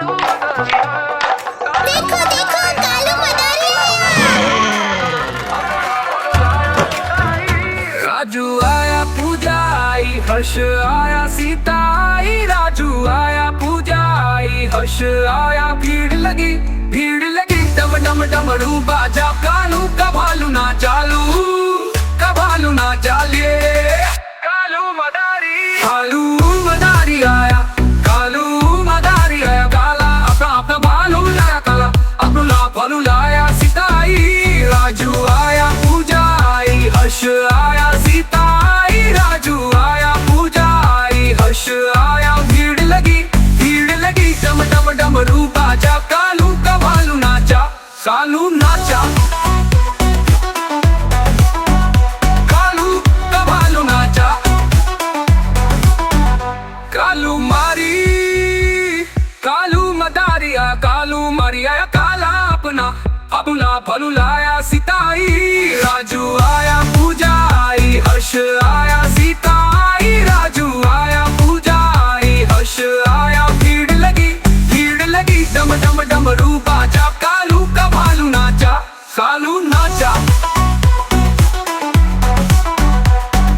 देखो देखो कालू मदारी राजू आया पूजा आई, हर्ष आया सीता आई। राजू आया पूजा आई, हर्ष आया। भीड़ लगी डम डम डमरू बाजा। कालू का भालू ना चालू, का भालू ना चालिए। कालू मदारी आया, कालू मदारी आया। काला अपना अपना भालू लाया, काला अपना भालू लाया। सीता आई, राजू आया पूजा आई, हर्ष आया सीता आई। राजू आया पूजा आई, हर्ष आया। भीड़ लगी डम डम डमरू बाजा। कालू का भालू नाचा, कालू नाचा। कालू का भालू नाचा। कालू मारी, कालू मदारी आया। कालू मारी आया, काला अपना भालू लाया। सीता आई, राजू आया पूजा आई, हर्ष आया सीता आई। राजू आया पूजा आई, हर्ष आया। भीड़ लगी डम डम डमरू बाजा। कालू का भालू नाचा, कालू नाचा।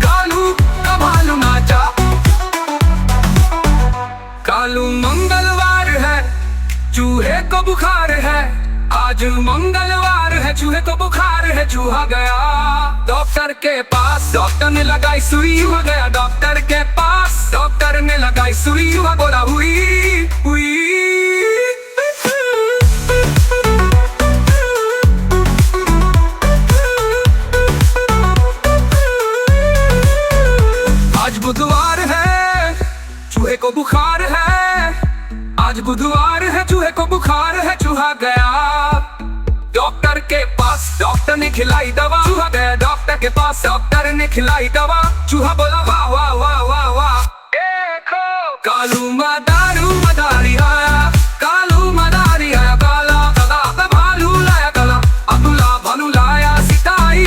कालू का भालू नाचा। कालू मंगलवार है, चूहे को बुखार है। आज मंगलवार है, चूहे को बुखार है। चूहा गया डॉक्टर के पास, डॉक्टर ने लगाई सुई। हुआ गया डॉक्टर के पास, डॉक्टर ने लगाई सुई। हुआ बोला हुई हुई। आज बुधवार है, चूहे को बुखार है। आज बुधवार है, चूहे को बुखार है। चूहा गया डॉक्टर के पास, डॉक्टर ने खिलाई दवा। चूहा गया डॉक्टर के पास, डॉक्टर ने खिलाई दवा। चूहा बोला वाह वाह वाह वाह वाह। देखो कालू मदारी आया, कालू मदारी आया। काला काला भालू लाया, काला अब्दुल्ला भालू लाया। सीता आई,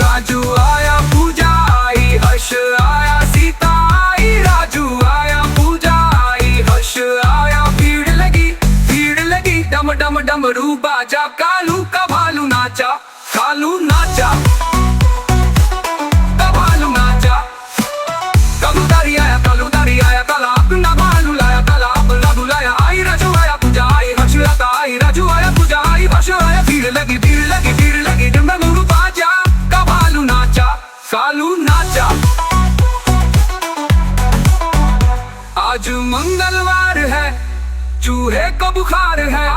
राजू आया पूजा आई, हर्ष आया सीता आई। राजू आया पूजा आई, हर्ष आया। भीड़ लगी डम डम डमरू बाजा। कालू का भालू नाचा, कालू नाचा। का भालू नाचा। कालू दारी आया, काला अपना भालू लाया। काला अपना बुलाया। आई राजू आया पूजा आई, हर्ष आता आई। राजू आया पूजा आई, हर्ष आया। भीड़ लगी डम डमरू बाजा। का भालू नाचा, कालू नाचा। आज मंगलवार है, चूहे को बुखार है।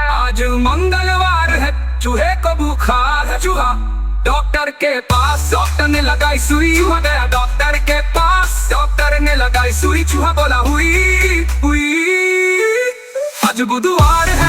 आज मंगलवार है, चूहे को बुखार है। चूहा डॉक्टर के पास, डॉक्टर ने लगाई सुई। हुआ गया डॉक्टर के पास, डॉक्टर ने लगाई सुई। चूहा बोला हुई हुई। आज बुधवार है,